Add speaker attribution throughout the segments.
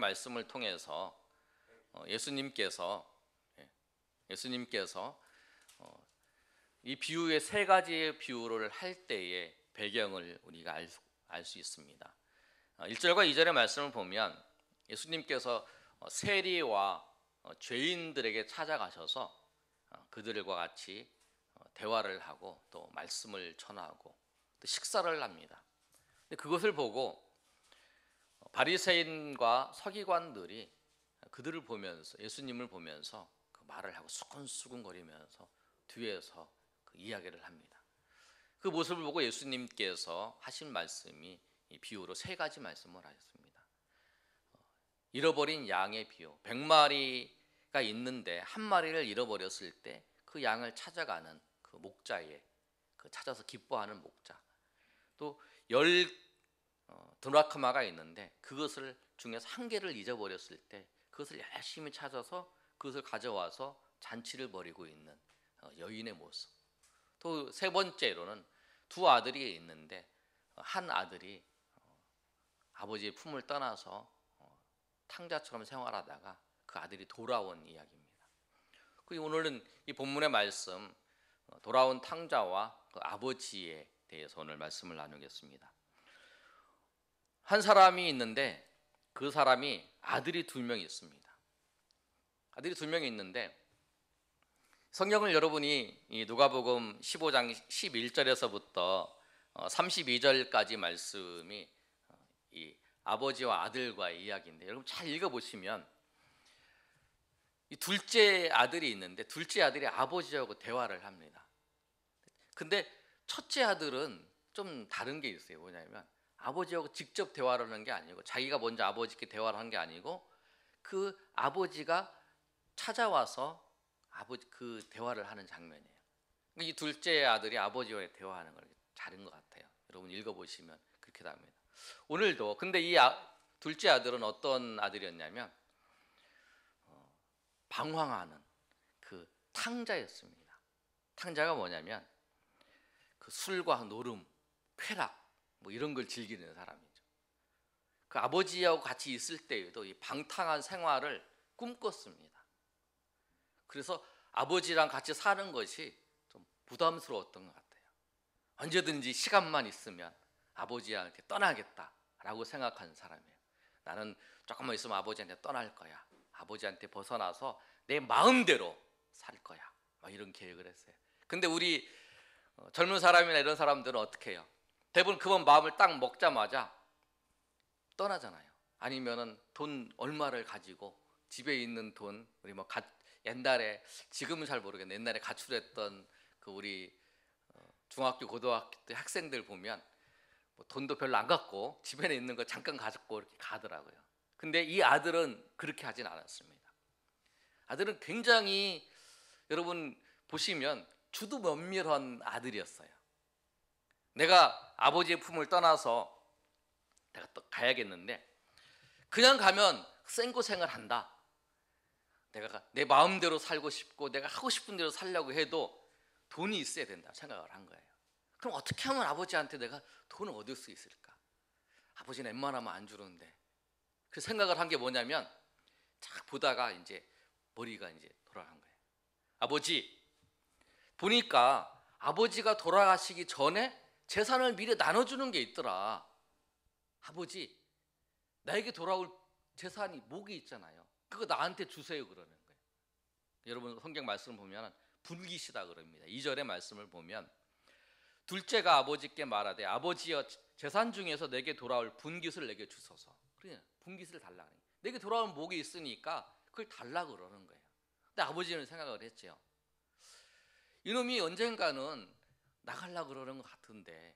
Speaker 1: 말씀을 통해서 예수님께서 이 비유의 세 가지의 비유를 할 때의 배경을 우리가 알 수 있습니다. 1절과 2절의 말씀을 보면 예수님께서 세리와 죄인들에게 찾아가셔서 그들과 같이 대화를 하고 또 말씀을 전하고 또 식사를 합니다. 근데 그것을 보고 바리새인과 서기관들이 그들을 보면서 예수님을 보면서 그 말을 하고 수근수근거리면서 뒤에서 그 이야기를 합니다. 그 모습을 보고 예수님께서 하신 말씀이 이 비유로 세 가지 말씀을 하셨습니다. 잃어버린 양의 비유, 100마리가 있는데 한 마리를 잃어버렸을 때 그 양을 찾아가는 그 목자의 그 찾아서 기뻐하는 목자, 또 10 드라크마가 있는데 그것을 중에서 한 개를 잊어버렸을 때 그것을 열심히 찾아서 그것을 가져와서 잔치를 벌이고 있는 여인의 모습. 또 세 번째로는 두 아들이 있는데 한 아들이 아버지의 품을 떠나서 탕자처럼 생활하다가 그 아들이 돌아온 이야기입니다. 그리고 오늘은 이 본문의 말씀 돌아온 탕자와 그 아버지에 대해서 오늘 말씀을 나누겠습니다. 한 사람이 있는데 그 사람이 아들이 2명이 있습니다. 아들이 2명이 있는데 성경을 여러분이 이 누가복음 15장 11절에서부터 32절까지 말씀이 이 아버지와 아들과의 이야기인데 여러분 잘 읽어보시면 이 둘째 아들이 있는데 둘째 아들이 아버지하고 대화를 합니다. 근데 첫째 아들은 좀 다른 게 있어요. 뭐냐면 아버지하고 직접 대화를 하는 게 아니고 자기가 먼저 아버지께 대화를 한 게 아니고 그 아버지가 찾아와서 아버지 그 대화를 하는 장면이에요. 이 둘째 아들이 아버지와 대화하는 걸 잘한 것 같아요. 여러분 읽어보시면 그렇게 답니다. 오늘도 근데 이 둘째 아들은 어떤 아들이었냐면 방황하는 그 탕자였습니다. 탕자가 뭐냐면 그 술과 노름, 쾌락 뭐 이런 걸 즐기는 사람이죠. 그 아버지하고 같이 있을 때에도 이 방탕한 생활을 꿈꿨습니다. 그래서 아버지랑 같이 사는 것이 좀 부담스러웠던 것 같아요. 언제든지 시간만 있으면 아버지한테 떠나겠다라고 생각하는 사람이에요. 나는 조금만 있으면 아버지한테 떠날 거야. 아버지한테 벗어나서 내 마음대로 살 거야. 막 이런 계획을 했어요. 근데 우리 젊은 사람이나 이런 사람들은 어떻게 해요? 대부분 그번 마음을 딱 먹자마자 떠나잖아요. 아니면은 돈 얼마를 가지고 집에 있는 돈 우리 뭐 옛날에 지금은 잘 모르겠는데 옛날에 가출했던 그 우리 중학교 고등학교 때 학생들 보면 뭐 돈도 별로 안 갖고 집에 있는 거 잠깐 가지고 이렇게 가더라고요. 근데 이 아들은 그렇게 하진 않았습니다. 아들은 굉장히 여러분 보시면 주두면밀한 아들이었어요. 내가 아버지의 품을 떠나서 내가 또 가야겠는데 그냥 가면 생고생을 한다. 내가 내 마음대로 살고 싶고 내가 하고 싶은 대로 살려고 해도 돈이 있어야 된다 생각을 한 거예요. 그럼 어떻게 하면 아버지한테 내가 돈을 얻을 수 있을까? 아버지는 웬만하면 안 주는데 그 생각을 한 게 뭐냐면 쫙 보다가 이제 머리가 이제 돌아간 거예요. 아버지 보니까 아버지가 돌아가시기 전에 재산을 미리 나눠주는 게 있더라. 아버지 나에게 돌아올 재산이 목이 있잖아요. 그거 나한테 주세요 그러는 거예요. 여러분 성경 말씀을 보면 분깃이다 그럽니다. 2절의 말씀을 보면 둘째가 아버지께 말하되 아버지여 재산 중에서 내게 돌아올 분깃을 내게 주소서. 그래 분깃을 달라 그래요. 내게 돌아올 목이 있으니까 그걸 달라 그러는 거예요. 근데 아버지는 생각을 했죠. 이놈이 언젠가는 나가려고 그러는 것 같은데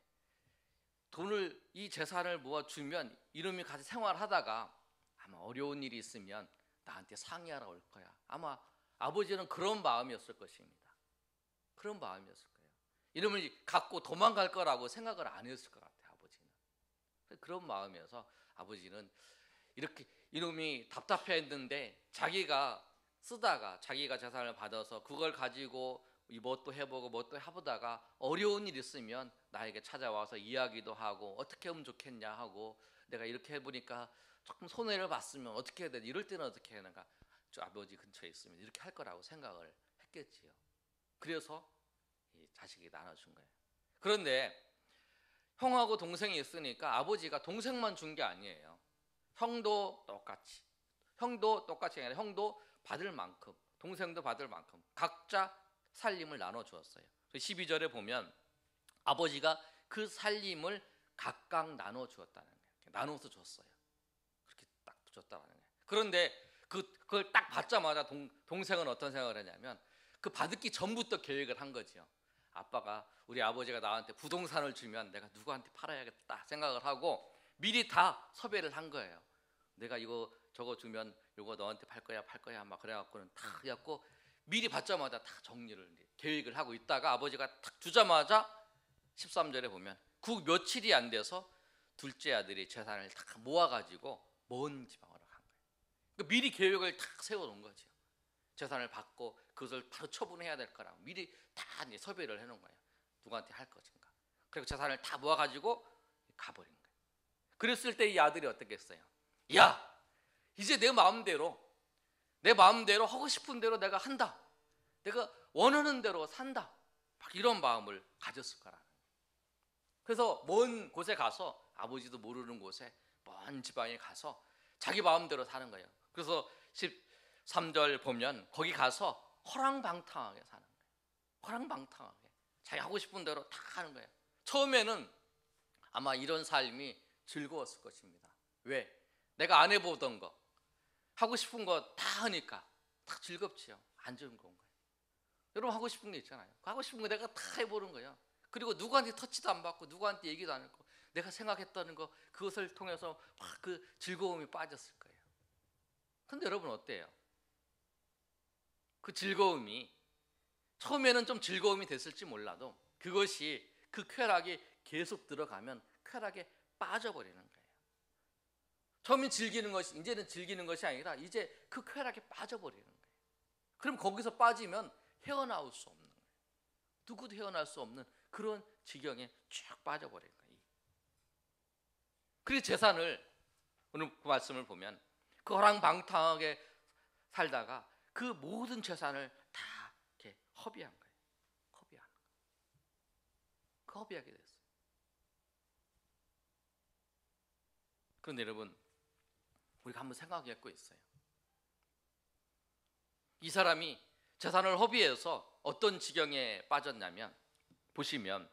Speaker 1: 돈을 이 재산을 모아주면 이놈이 같이 생활하다가 아마 어려운 일이 있으면 나한테 상의하러 올 거야. 아마 아버지는 그런 마음이었을 것입니다. 그런 마음이었을 거예요. 이놈을 갖고 도망갈 거라고 생각을 안 했을 것 같아요. 아버지는 그런 마음이어서 아버지는 이렇게 이놈이 답답했는데 자기가 쓰다가 자기가 재산을 받아서 그걸 가지고 뭣도 해보고 뭣도 해보다가 어려운 일 있으면 나에게 찾아와서 이야기도 하고 어떻게 하면 좋겠냐 하고 내가 이렇게 해보니까 조금 손해를 봤으면 어떻게 해야 되지? 이럴 때는 어떻게 해야 하는가? 저 아버지 근처에 있으면 이렇게 할 거라고 생각을 했겠지요. 그래서 이 자식이 나눠준 거예요. 그런데 형하고 동생이 있으니까 아버지가 동생만 준 게 아니에요. 형도 똑같이 아니라 형도 받을 만큼, 동생도 받을 만큼 각자 살림을 나눠 주었어요. 12절에 보면 아버지가 그 살림을 각각 나눠 주었다는 거예요. 나눠서 줬어요. 그렇게 딱 줬다는 거예요. 그런데 그걸 딱 받자마자 동생은 어떤 생각을 했냐면 그 받기 전부터 계획을 한 거죠. 우리 아버지가 나한테 부동산을 주면 내가 누구한테 팔아야겠다 생각을 하고 미리 다 섭외를 한 거예요. 내가 저거 주면 이거 너한테 팔 거야 막 그래갖고는 다 해갖고 미리 받자마자 다 정리를 계획을 하고 있다가 아버지가 탁 주자마자 13절에 보면 그 며칠이 안 돼서 둘째 아들이 재산을 다 모아가지고 먼 지방으로 간 거예요. 그러니까 미리 계획을 다 세워놓은 거죠. 재산을 받고 그것을 바로 처분해야 될 거라고 미리 다 이제 섭외를 해놓은 거예요. 누구한테 할 것인가. 그리고 재산을 다 모아가지고 가버린 거예요. 그랬을 때 이 아들이 어떻게 했어요? 야, 이제 내 마음대로 하고 싶은 대로 내가 한다. 내가 원하는 대로 산다. 막 이런 마음을 가졌을 거라는 거예요. 그래서 먼 곳에 가서 아버지도 모르는 곳에 먼 지방에 가서 자기 마음대로 사는 거예요. 그래서 13절 보면 거기 가서 허랑방탕하게 사는 거예요. 허랑방탕하게 자기 하고 싶은 대로 다 하는 거예요. 처음에는 아마 이런 삶이 즐거웠을 것입니다. 왜? 내가 안 해보던 거 하고 싶은 거 다 하니까 다 즐겁지요. 안 즐거운 거예요. 여러분 하고 싶은 게 있잖아요. 하고 싶은 거 내가 다 해보는 거예요. 그리고 누구한테 터치도 안 받고 누구한테 얘기도 안 했고 내가 생각했다는 거 그것을 통해서 막 그 즐거움이 빠졌을 거예요. 근데 여러분 어때요? 그 즐거움이 처음에는 좀 즐거움이 됐을지 몰라도 그것이 그 쾌락이 계속 들어가면 쾌락에 빠져버리는 거예요. 처음엔 즐기는 것이 이제는 즐기는 것이 아니라 이제 그 쾌락에 빠져버리는 거예요. 그럼 거기서 빠지면 헤어나올 수 없는 거예요. 누구도 헤어날 수 없는 그런 지경에 쭉 빠져버린 거예요. 그래서 재산을 오늘 그 말씀을 보면 그 허랑방탕하게 살다가 그 모든 재산을 다 이렇게 허비한 거예요. 허비하게 됐어요. 그런데 여러분 우리가 한번 생각해보고 있어요. 이 사람이 재산을 허비해서 어떤 지경에 빠졌냐면 보시면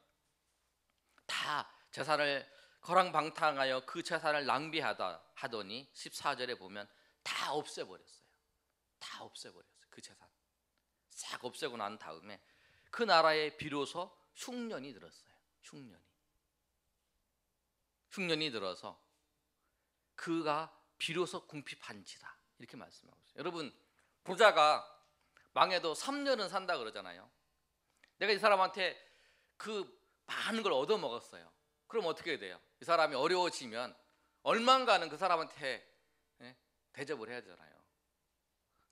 Speaker 1: 다 재산을 거랑방탕하여 그 재산을 낭비하더니 14절에 보면 다 없애버렸어요. 그 재산 싹 없애고 난 다음에 그 나라에 비로소 흉년이 들었어요. 흉년이 들어서 그가 비로소 궁핍한지라 이렇게 말씀하고 있어요. 여러분 부자가 망해도 3년은 산다 그러잖아요. 내가 이 사람한테 그 많은 걸 얻어먹었어요. 그럼 어떻게 돼요? 이 사람이 어려워지면 얼만가는 그 사람한테 대접을 해야 되잖아요.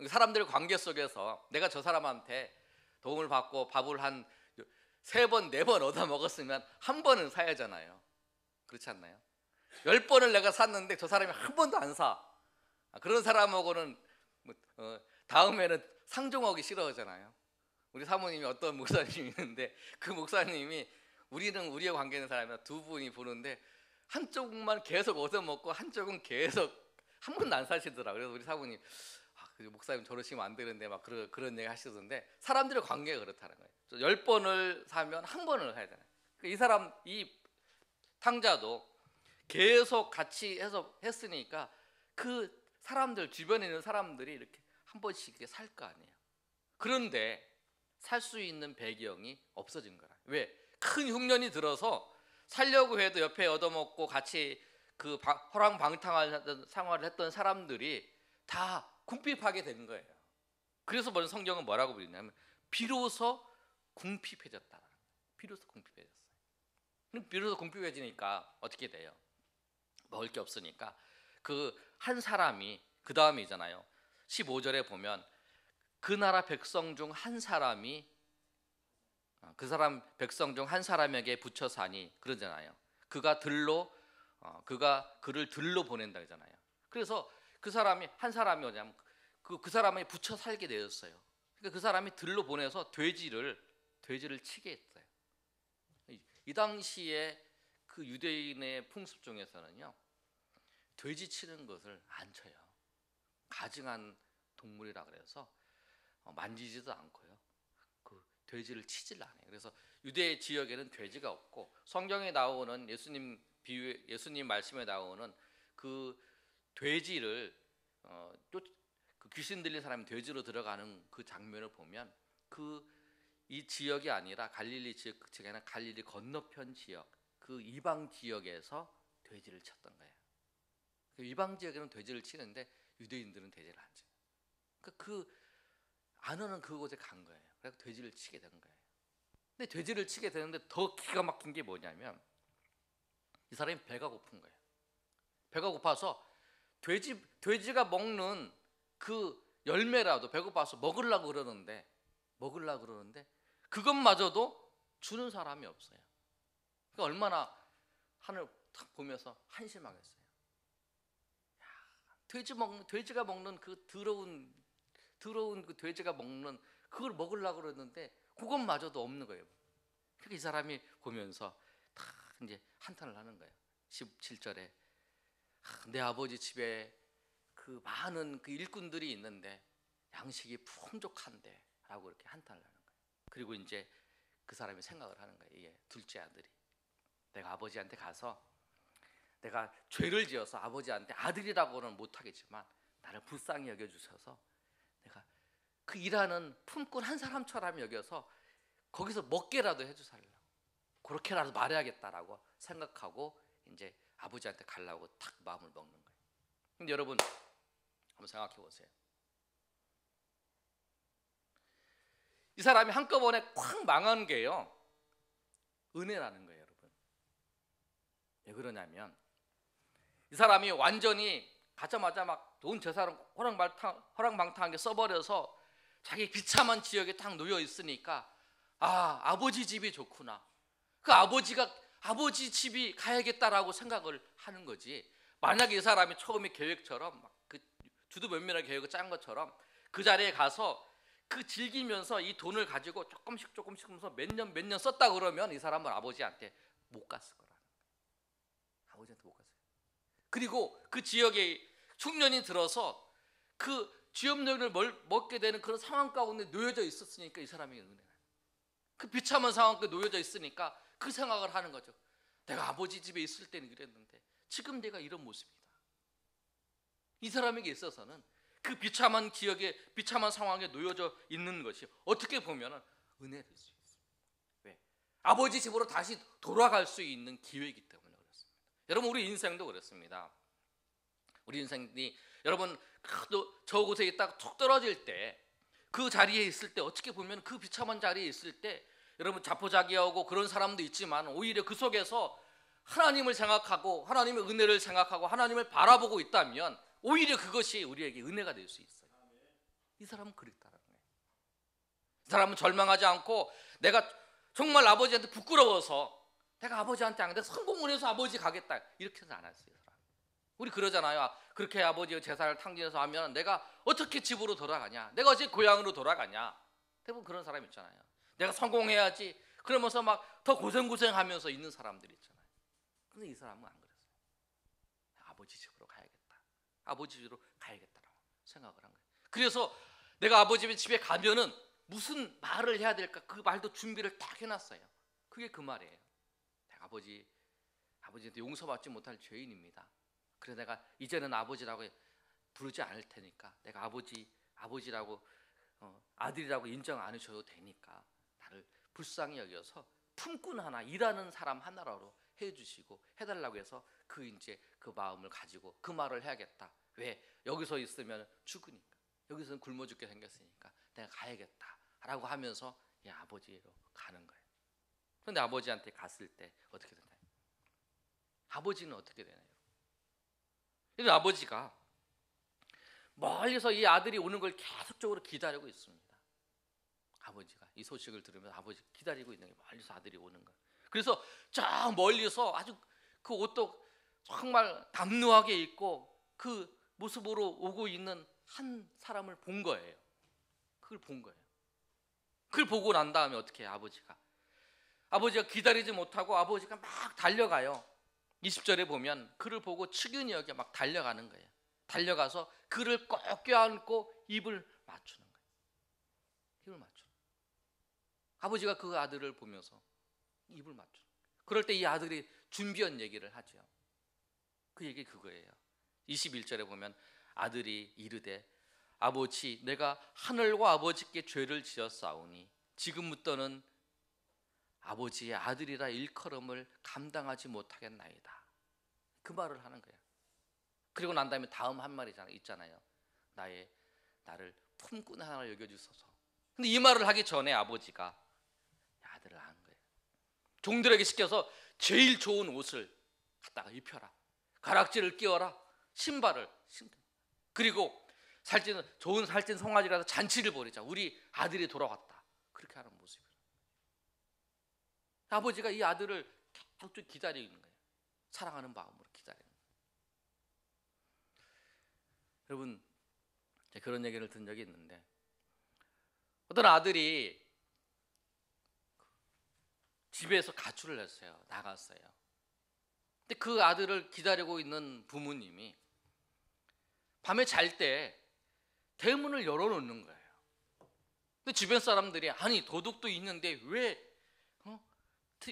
Speaker 1: 사람들의 관계 속에서 내가 저 사람한테 도움을 받고 밥을 한 3번, 4번 얻어먹었으면 한 번은 사야잖아요. 그렇지 않나요? 10번을 내가 샀는데 저 사람이 한 번도 안 사. 그런 사람하고는 다음에는 상종하기 싫어하잖아요. 우리 사모님이 어떤 목사님이 있는데 그 목사님이 우리의 관계 있는 사람이 두 분이 보는데 한쪽만 계속 얻어먹고 한쪽은 계속 한 번도 안 사시더라고요. 그래서 우리 사모님 그 목사님 저러시면 안 되는데 막 그런 얘기 하시던데 사람들의 관계가 그렇다는 거예요. 10번을 사면 한 번을 사야 되잖아요. 이 탕자도 계속 같이 해서 했으니까 그 사람들 주변에 있는 사람들이 이렇게 한 번씩 살 거 아니에요. 그런데 살 수 있는 배경이 없어진 거라. 왜? 큰 흉년이 들어서 살려고 해도 옆에 얻어먹고 같이 그 허랑방탕한 생활을 했던 사람들이 다 궁핍하게 된 거예요. 그래서 먼저 성경은 뭐라고 부르냐면 비로소 궁핍해졌다. 비로소 궁핍해졌어요. 그럼 비로소 궁핍해지니까 어떻게 돼요? 먹을 게 없으니까 그 한 사람이 그 다음이잖아요. 15절에 보면 그 나라 백성 중 한 사람이 그 사람 백성 중 한 사람에게 붙여 사니 그러잖아요. 그가 그를 들로 보낸다 그러잖아요. 그래서 그 사람이 한 사람이 뭐냐면 그 사람이 붙여 살게 되었어요. 그러니까 그 사람이 들로 보내서 돼지를 치게 했어요. 이 당시에 그 유대인의 풍습 중에서는요, 돼지 치는 것을 안 쳐요. 가증한 동물이라 그래서 만지지도 않고요. 그 돼지를 치질 않아요. 그래서 유대 지역에는 돼지가 없고, 성경에 나오는 예수님 말씀에 나오는 그 돼지를 그 귀신 들린 사람이 돼지로 들어가는 그 장면을 보면 이 지역이 아니라 갈릴리 지역이 아니라 갈릴리 건너편 지역, 그 이방 지역에서 돼지를 쳤던 거예요. 이방 지역에는 돼지를 치는데 유대인들은 돼지를 안 쳐요. 그 안오는 그곳에 간 거예요. 그래서 돼지를 치게 된 거예요. 근데 돼지를 치게 되는데 더 기가 막힌 게 뭐냐면, 이 사람이 배가 고픈 거예요. 배가 고파서 돼지가 먹는 그 열매라도 배고파서 먹으려고 그러는데 그것마저도 주는 사람이 없어요. 그러니까 얼마나 하늘 탁 보면서 한심하겠어요. 돼지가 먹는 그 더러운 그 돼지가 먹는 그걸 먹으려고 그러는데 그것마저도 없는 거예요. 그러니까 이 사람이 보면서 다 이제 한탄을 하는 거예요. 17절에 내 아버지 집에 그 많은 그 일꾼들이 있는데 양식이 풍족한데 라고 이렇게 한탄을 하는 거예요. 그리고 이제 그 사람이 생각을 하는 거예요. 이게 둘째 아들이, 내가 아버지한테 가서 내가 죄를 지어서 아버지한테 아들이라고는 못하겠지만 나를 불쌍히 여겨주셔서 내가 그 일하는 품꾼 한 사람처럼 여겨서 거기서 먹게라도 해주살라고, 그렇게라도 말해야겠다라고 생각하고 이제 아버지한테 가려고 탁 마음을 먹는 거예요. 근데 여러분 한번 생각해 보세요. 이 사람이 한꺼번에 콱 망한 게요, 은혜라는 거예요. 여러분, 왜 그러냐면 이 사람이 완전히 가자마자 막 돈 재산을 허랑방탕하게 써버려서 자기 비참한 지역에 딱 놓여 있으니까 아버지 집이 좋구나, 그 아버지 집이 가야겠다라고 생각을 하는 거지. 만약에 이 사람이 처음에 계획처럼 막 그 주도 면밀하게 계획을 짠 것처럼 그 자리에 가서 그 즐기면서 이 돈을 가지고 조금씩 하면서 몇 년 썼다 그러면 이 사람은 아버지한테 못 갔을 거라는 거예요. 아버지한테 못 갔어요. 그리고 그 지역에 흉년이 들어서 그 쥐염력을 먹게 되는 그런 상황 가운데 놓여져 있었으니까 이 사람이 은혜가, 그 비참한 상황 가운데 놓여져 있으니까 그 생각을 하는 거죠. 내가 아버지 집에 있을 때는 이랬는데 지금 내가 이런 모습이다. 이 사람에게 있어서는 그 비참한 지역에 비참한 상황에 놓여져 있는 것이 어떻게 보면 은혜일 수 있어요. 왜? 아버지 집으로 다시 돌아갈 수 있는 기회이기 때문에 그렇습니다. 여러분, 우리 인생도 그렇습니다. 우리 인생이 여러분 저곳에 있다가 툭 떨어질 때, 그 자리에 있을 때 어떻게 보면 그 비참한 자리에 있을 때 여러분 자포자기하고 그런 사람도 있지만 오히려 그 속에서 하나님을 생각하고 하나님의 은혜를 생각하고 하나님을 바라보고 있다면 오히려 그것이 우리에게 은혜가 될 수 있어요. 이 사람은 그랬다는 거예요. 이 사람은 절망하지 않고 내가 정말 아버지한테 부끄러워서 내가 아버지한테 안 돼 성공을 해서 아버지 가겠다 이렇게는 안 했어요. 우리 그러잖아요. 그렇게 아버지의 재산을 탕진해서 하면 내가 어떻게 집으로 돌아가냐, 내가 어떻게 고향으로 돌아가냐, 대부분 그런 사람 있잖아요. 내가 성공해야지 그러면서 막 더 고생하면서 있는 사람들이 있잖아요. 근데 이 사람은 안 그랬어요. 아버지 집으로 가야겠다, 아버지 집으로 가야겠다라고 생각을 한 거예요. 그래서 내가 아버지 집에 가면은 무슨 말을 해야 될까, 그 말도 준비를 딱 해놨어요. 그게 그 말이에요. 내가 아버지한테 용서받지 못할 죄인입니다. 그래서 내가 이제는 아버지라고 부르지 않을 테니까 내가 아버지라고 아들이라고 인정 안 하셔도 되니까 나를 불쌍히 여겨서 품꾼 하나, 일하는 사람 하나로 해주시고 해달라고 해서 이제 그 마음을 가지고 그 말을 해야겠다. 왜? 여기서 있으면 죽으니까, 여기서는 굶어 죽게 생겼으니까 내가 가야겠다라고 하면서 아버지로 가는 거예요. 그런데 아버지한테 갔을 때 어떻게 되나요? 아버지는 어떻게 되나요? 그래서 아버지가 멀리서 이 아들이 오는 걸 계속적으로 기다리고 있습니다. 아버지가 이 소식을 들으면 아버지 기다리고 있는 게 멀리서 아들이 오는 거. 그래서 저 멀리서 아주 그 옷도 정말 담루하게 입고 그 모습으로 오고 있는 한 사람을 본 거예요. 그걸 본 거예요. 그걸 보고 난 다음에 어떻게 해요? 아버지가 기다리지 못하고 아버지가 막 달려가요. 20절에 보면 그를 보고 측은히 여겨 막 달려가는 거예요. 달려가서 그를 꼭 껴안고 입을 맞추는 거예요. 입을 맞추는 거예요. 아버지가 그 아들을 보면서 입을 맞추는 거예요. 그럴 때 이 아들이 준비한 얘기를 하죠. 그 얘기 그거예요. 21절에 보면 아들이 이르되 아버지, 내가 하늘과 아버지께 죄를 지었사오니 지금부터는 아버지의 아들이라 일컬음을 감당하지 못하겠나이다. 그 말을 하는 거예요. 그리고 난 다음에 다음 한 말이 있잖아요. 나를 품꾼 하나 여겨주소서. 근데 이 말을 하기 전에 아버지가 아들을 낳은 거예요. 종들에게 시켜서 제일 좋은 옷을 갖다가 입혀라. 가락지를 끼워라. 신발을 신고. 그리고 좋은 살찐 송아지라서 잔치를 벌이자. 우리 아들이 돌아왔다. 그렇게 하는 모습이에요. 아버지가 이 아들을 계속 기다리는 거예요. 사랑하는 마음으로 기다리는 거예요. 여러분, 그런 얘기를 든 적이 있는데 어떤 아들이 집에서 가출을 했어요. 나갔어요. 근데 그 아들을 기다리고 있는 부모님이 밤에 잘 때 대문을 열어놓는 거예요. 근데 주변 사람들이 아니 도둑도 있는데 왜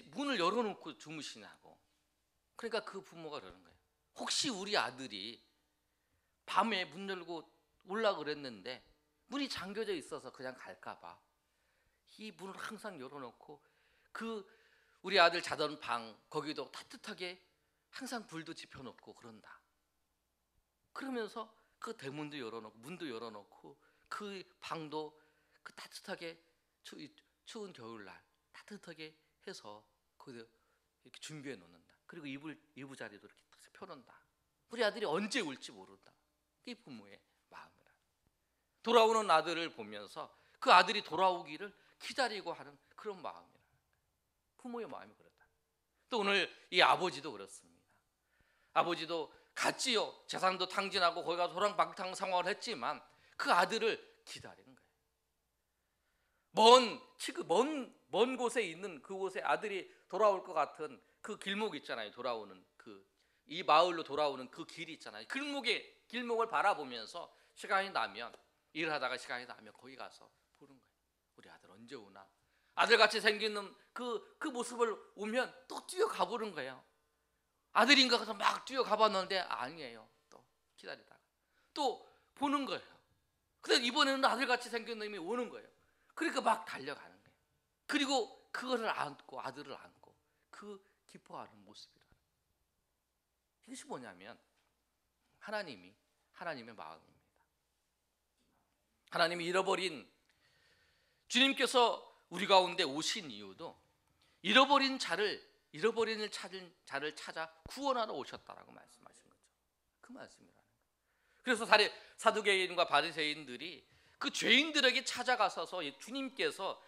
Speaker 1: 문을 열어놓고 주무시냐고. 그러니까 그 부모가 그러는 거예요. 혹시 우리 아들이 밤에 문 열고 올라 그랬는데 문이 잠겨져 있어서 그냥 갈까 봐 이 문을 항상 열어놓고 그 우리 아들 자던 방 거기도 따뜻하게 항상 불도 지펴놓고 그런다. 그러면서 그 대문도 열어놓고 문도 열어놓고 그 방도 그 따뜻하게 추운 겨울날 따뜻하게 해서 거기다 이렇게 준비해 놓는다. 그리고 이부자리도 이렇게 펴놓는다. 우리 아들이 언제 올지 모른다. 그게 부모의 마음이라. 돌아오는 아들을 보면서 그 아들이 돌아오기를 기다리고 하는 그런 마음이라. 부모의 마음이 그렇다. 또 오늘 이 아버지도 그렇습니다. 아버지도 갔지요. 재산도 탕진하고 거기 가서 호랑방탕 생활을 했지만 그 아들을 기다리는 거예요. 먼 곳에 있는 그곳에 아들이 돌아올 것 같은 그 길목 있잖아요. 이 마을로 돌아오는 그 길이 있잖아요. 길목을 바라보면서 일을 하다가 시간이 나면 거기 가서 보는 거예요. 우리 아들 언제 오나. 아들같이 생긴 그 모습을 오면 또 뛰어가 보는 거예요. 아들인가 해서 막 뛰어가 봤는데 아니에요. 또 기다리다가 또 보는 거예요. 근데 이번에는 아들같이 생긴 놈이 오는 거예요. 그러니까 막 달려가는 거예요. 그리고 그거를 안고 아들을 안고 그 기뻐하는 모습이라. 이것이 뭐냐면 하나님의 마음입니다. 하나님이 주님께서 우리 가운데 오신 이유도 잃어버린 자를 찾아 구원하러 오셨다라고 말씀하신 거죠. 그 말씀이라는 거예요. 그래서 사두개인과 바리새인들이 그 죄인들에게 찾아가셔서 주님께서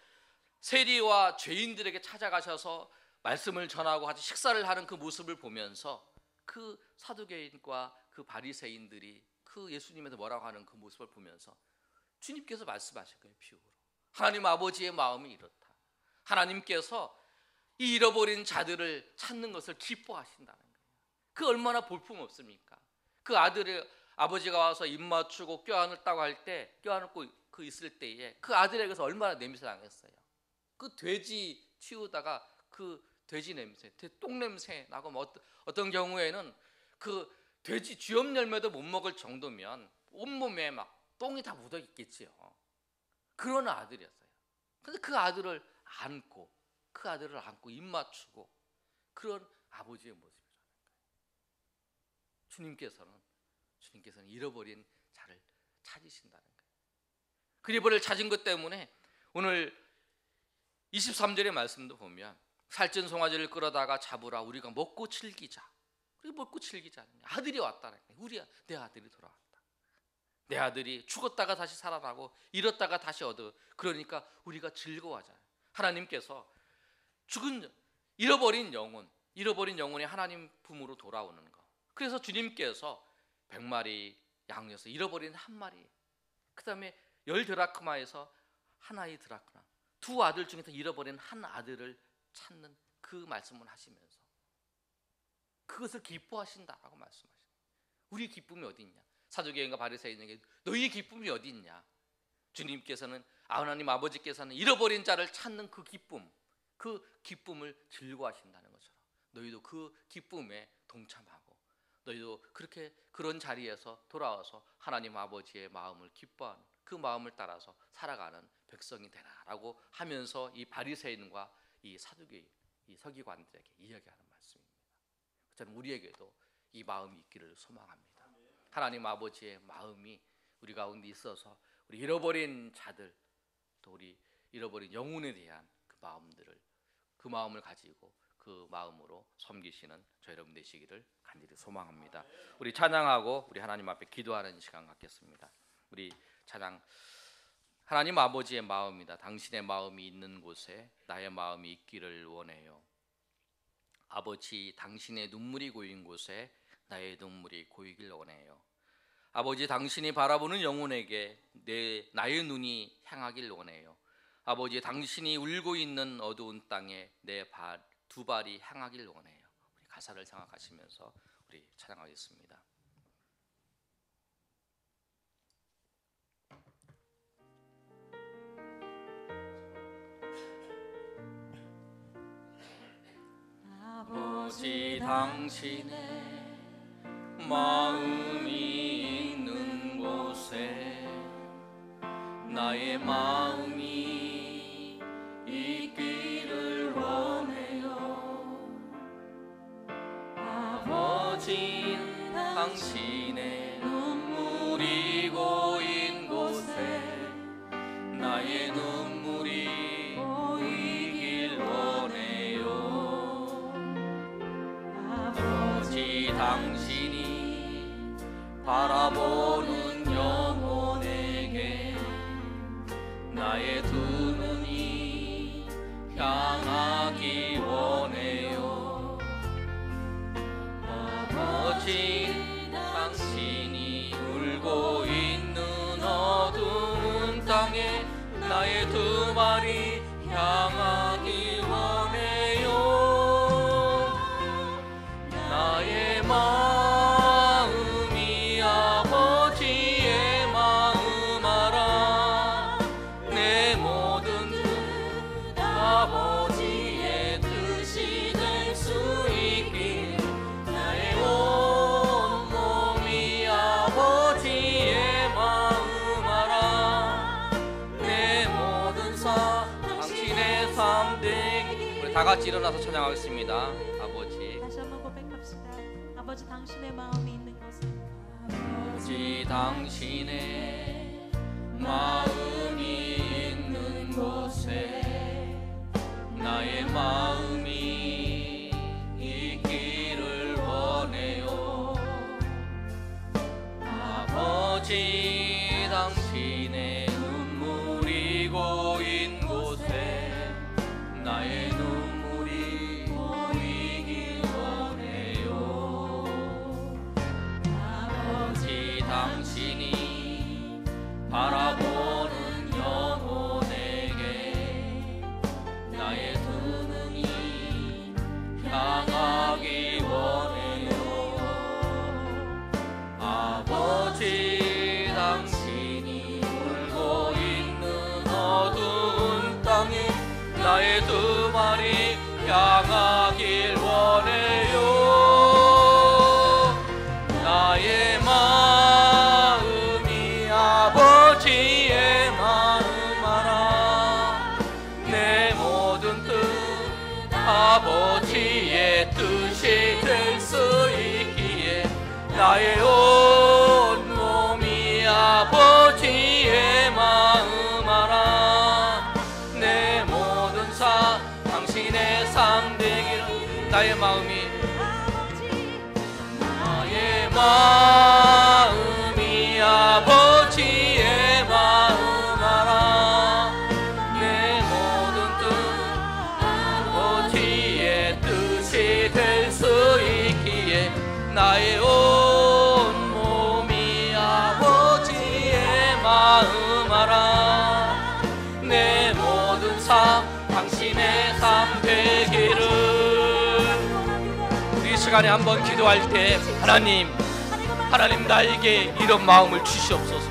Speaker 1: 세리와 죄인들에게 찾아가셔서 말씀을 전하고 같이 식사를 하는 그 모습을 보면서 그 사두개인과 그 바리새인들이 그 예수님에서 뭐라고 하는 그 모습을 보면서 주님께서 말씀하실 거예요. 비유로. 하나님 아버지의 마음이 이렇다. 하나님께서 이 잃어버린 자들을 찾는 것을 기뻐하신다는 거예요. 그 얼마나 볼품없습니까? 그 아버지가 와서 입 맞추고 껴안았다고 할 때 껴안고 있을 때에 그 아들에게서 얼마나 냄새 나겠어요. 그 돼지 치우다가 그 돼지 냄새, 똥 냄새 나고 어떤 경우에는 그 돼지 쥐염 열매도 못 먹을 정도면 온몸에 막 똥이 다 묻어 있겠지요. 그런 아들이었어요. 근데 그 아들을 안고 입 맞추고 그런 아버지의 모습이라는 거예요. 주님께서는 잃어버린 자를 찾으신다는 거예요. 그 잃어버린 찾은 것 때문에 오늘 23절의 말씀도 보면 살찐 송아지를 끌어다가 잡으라 우리가 먹고 즐기자. 우리가 먹고 즐기자. 아들이 왔다는 거예요. 내 아들이 돌아왔다. 내 아들이 죽었다가 다시 살아나고 잃었다가 다시 얻어. 그러니까 우리가 즐거워하잖아요. 하나님께서 잃어버린 영혼이 하나님 품으로 돌아오는 거. 그래서 주님께서 100마리 양에서 잃어버린 한 마리, 그 다음에 10드라크마에서 하나의 드라크마, 두 아들 중에서 잃어버린 한 아들을 찾는 그 말씀을 하시면서 그것을 기뻐하신다라고 말씀하십니다. 우리 기쁨이 어디 있냐? 사두개인과 바리새인에게 너희의 기쁨이 어디 있냐? 주님께서는, 하나님 아버지께서는 잃어버린 자를 찾는 그 기쁨을 즐거워하신다는 것처럼 너희도 그 기쁨에 동참하고 너희도 그런 자리에서 돌아와서 하나님 아버지의 마음을 기뻐하는 그 마음을 따라서 살아가는 백성이 되라라고 하면서 이 바리새인과 이 사두개인, 이 서기관들에게 이야기하는 말씀입니다. 저는 우리에게도 이 마음이 있기를 소망합니다. 하나님 아버지의 마음이 우리 가운데 있어서 우리 잃어버린 자들, 또 우리 잃어버린 영혼에 대한 그 마음을 가지고 그 마음으로 섬기시는 저 여러분 되시기를 간절히 소망합니다. 우리 찬양하고 우리 하나님 앞에 기도하는 시간 갖겠습니다. 우리 찬양, 하나님 아버지의 마음이다. 당신의 마음이 있는 곳에 나의 마음이 있기를 원해요. 아버지, 당신의 눈물이 고인 곳에 나의 눈물이 고이길 원해요. 아버지, 당신이 바라보는 영혼에게 나의 눈이 향하길 원해요. 아버지, 당신이 울고 있는 어두운 땅에 내 두 발이 향하길 원해요. 우리 가사를 생각하시면서 우리 찬양하겠습니다. 아버지, 당신의 마음이 있는 곳에 나의 마음이 있기를 원해요. 아버지, 당신의 눈물이 고인 곳에 나의 눈물이 고이길 원해요. 아버지, 당신이 바라보는 영혼에게 나의 두 눈이 향하기 원해요. 아버지, 당신이 울고 있는 어두운 땅에 나의 두 발이 향하기 원해요. 나의 마음이 아버지의 마음 알아. 내 모든 뜻 아버지의 뜻이 될 수 있길. 나의 온 몸이 아버지의 마음 알아. 내 모든 삶 당신의 삶 되기. 우리 다 같이 일어나서 찬양하겠습니다. 아버지,
Speaker 2: 다시 한번 고백합시다. 아버지, 당신의 마음이 있는 곳에
Speaker 1: 아버지, 당신의 마음이 있는 곳에 나의 마음이 있기를 원해요. 아버지, 당신의 눈물이 고인 곳에 나의 눈물이 고이길 원해요. 아버지, 당신이 바라보는 영혼에게 나의 두 눈이 향하기 원해요. 아버지, 당신이 울고 있는 어두운 땅에 나의 두 발이 향하길 원해요. 나의 마음이 아버지의 마음 알아. 내 모든 뜻 아버지의 뜻이 될 수 있기에 나의 온 몸이 아버지의 마음 알아. 내 모든 삶 당신의 삶 되기를. 나의 마음이 아버지의 마음 알아. 내 모든 뜻 아버지의 뜻이 될 수 있기에 나의 온 몸이 마음 알아. 내 모든 삶 당신의 삶 되기를. 이 시간에 한번 기도할 때 하나님 나에게 이런 마음을 주시옵소서.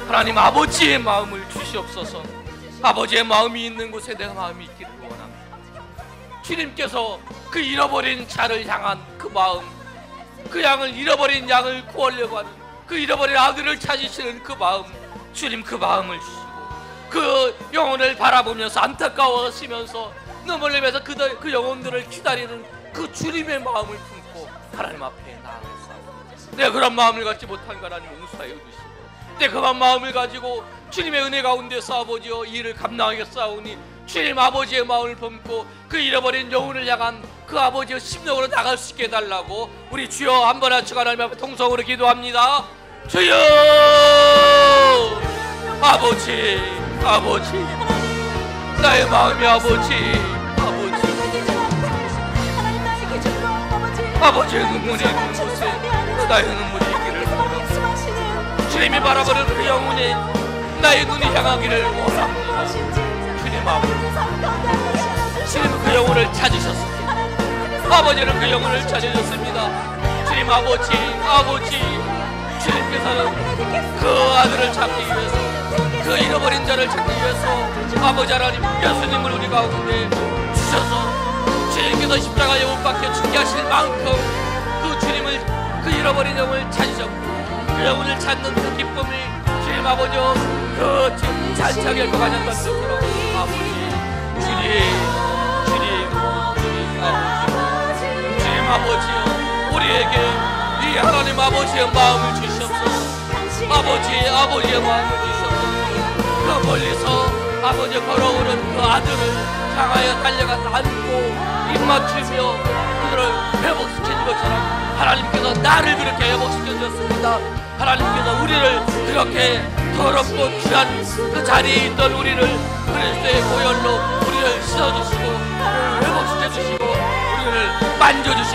Speaker 1: 하나님 아버지의 마음을 주시옵소서. 아버지의 마음이 있는 곳에 내 마음이 있기를 원합니다. 주님께서 그 잃어버린 자를 향한 그 마음, 그 양을 잃어버린 양을 구하려고 하는 그 잃어버린 아들을 찾으시는 그 마음, 주님 그 마음을 주시고 그 영혼을 바라보면서 안타까워하시면서 눈물 흘리면서 그 영혼들을 기다리는 그 주님의 마음을 품고 하나님 앞에 나아가사옵니다. 내가 그런 마음을 갖지 못한 거 하나님 용서하여 주시고, 내 그런 마음을 가지고 주님의 은혜 가운데서 아버지여 이 일을 감당하겠사오니 주님 아버지의 마음을 품고 그 잃어버린 영혼을 향한 그 아버지의 심령으로 나갈 수 있게 해달라고 우리 주여 한번 하시고 하나님 앞에 통성으로 기도합니다. 주여 아버지 나의 마음이 아버지의 눈물이 있는 곳에 나의 눈물이 있기를 원합니다. 주님이 바라보는 그 영혼이 나의 눈이 향하기를 원합니다. 주님 아버지, 주님은 그 영혼을 찾으셨습니다. 아버지는 그 영혼을 찾으셨습니다. 주님 아버지 주님께서는 그 아들을 찾기 위해서, 그 잃어버린 자를 찾기 위해서 아버지 하나님 예수님을 우리 가운데 주셔서 주님께서 십자가에 못 박혀 죽게 하실 만큼 그 주님을, 그 잃어버린 영혼을 찾으셨고 그 영혼을 찾는 그 기쁨을 주님 아버지 그 잔치하게 거가졌던 것처럼 주님 아버지요 우리에게 이 하나님 아버지의 마음을 주시옵소서. 아버지의 마음을 주시옵소서. 그 멀리서 아버지 걸어오는 그 아들을 향하여 달려가서 안고 입맞추며 그들을 회복시키는 것처럼 하나님께서 나를 그렇게 회복시켜 주셨습니다. 하나님께서 우리를 그렇게 더럽고 귀한 그 자리에 있던 우리를 그리스도의 보혈로 우리를 씻어주시고 우리를 회복시켜주시고 우리를 만져주신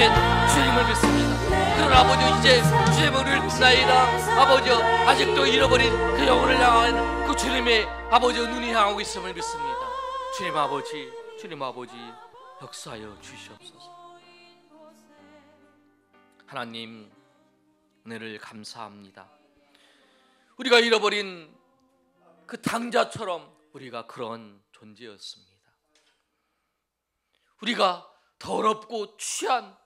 Speaker 1: 주님을 믿습니다. 그러나 아버지 이제 주님은 우리를 믿나이다. 아버지 아직도 잃어버린 그 영혼을 향하는 그 주님의 아버지 눈이 향하고 있음을 믿습니다. 주님 아버지 역사하여 주시옵소서. 하나님 은혜를 감사합니다. 우리가 잃어버린 그 당자처럼 우리가 그런 존재였습니다. 우리가 더럽고 취한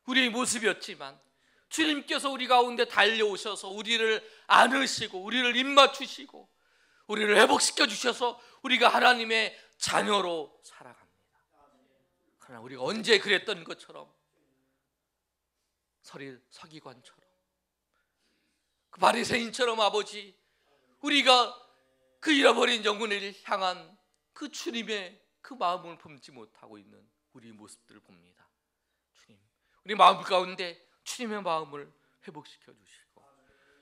Speaker 1: 우리의 모습이었지만 주님께서 우리 가운데 달려오셔서 우리를 안으시고 우리를 입맞추시고 우리를 회복시켜 주셔서 우리가 하나님의 자녀로 살아갑니다. 그러나 우리가 언제 그랬던 것처럼 서기관처럼 그 바리새인처럼 아버지 우리가 그 잃어버린 영혼을 향한 그 주님의 그 마음을 품지 못하고 있는 우리 모습들을 봅니다. 주님, 우리 마음 가운데 주님의 마음을 회복시켜 주시고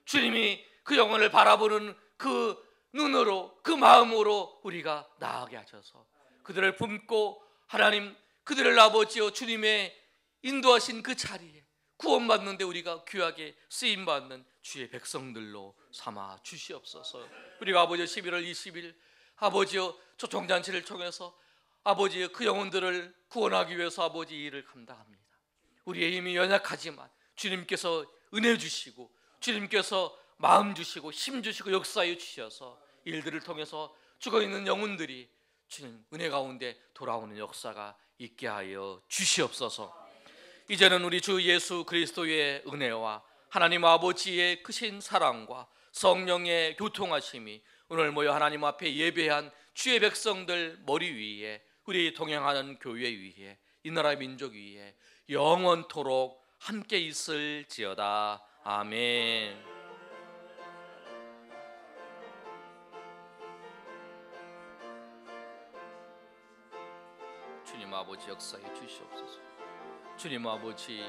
Speaker 1: 주님이 그 영혼을 바라보는 그 눈으로 그 마음으로 우리가 나아가게 하셔서 그들을 품고 하나님 그들을 아버지여 주님의 인도하신 그 자리에 구원받는데 우리가 귀하게 쓰임받는 주의 백성들로 삼아 주시옵소서. 우리가 아버지 11월 20일 아버지여 초청잔치를 통해서 아버지의 그 영혼들을 구원하기 위해서 아버지 이 일을 감당합니다. 우리의 힘이 연약하지만 주님께서 은혜 주시고 주님께서 마음 주시고 힘 주시고 역사해 주셔서 일들을 통해서 죽어있는 영혼들이 주님 은혜 가운데 돌아오는 역사가 있게 하여 주시옵소서. 이제는 우리 주 예수 그리스도의 은혜와 하나님 아버지의 크신 사랑과 성령의 교통하심이 오늘 모여 하나님 앞에 예배한 주의 백성들 머리 위에 우리 동행하는 교회 위에 이 나라 민족 위에 영원토록 함께 있을지어다. 아멘. 주님 아버지 역사해 주시옵소서. 주님 아버지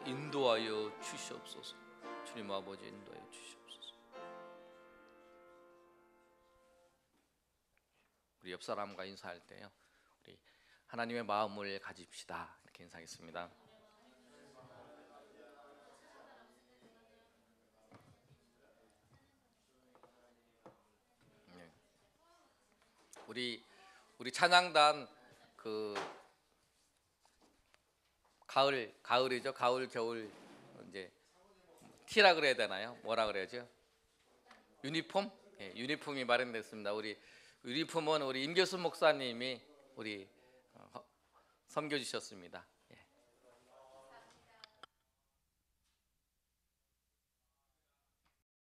Speaker 1: 인도하여 주시옵소서. 주님 아버지 인도하여 주시옵소서. 우리 옆 사람과 인사할 때요, 우리 하나님의 마음을 가집시다 이렇게 인사하겠습니다. 우리 찬양단 그 가을이죠. 가을 겨울 이제 티라 그래야 되나요? 뭐라 그래야죠? 유니폼? 예, 유니폼이 마련됐습니다. 우리 유니폼은 우리 임교순 목사님이 우리 섬겨 주셨습니다.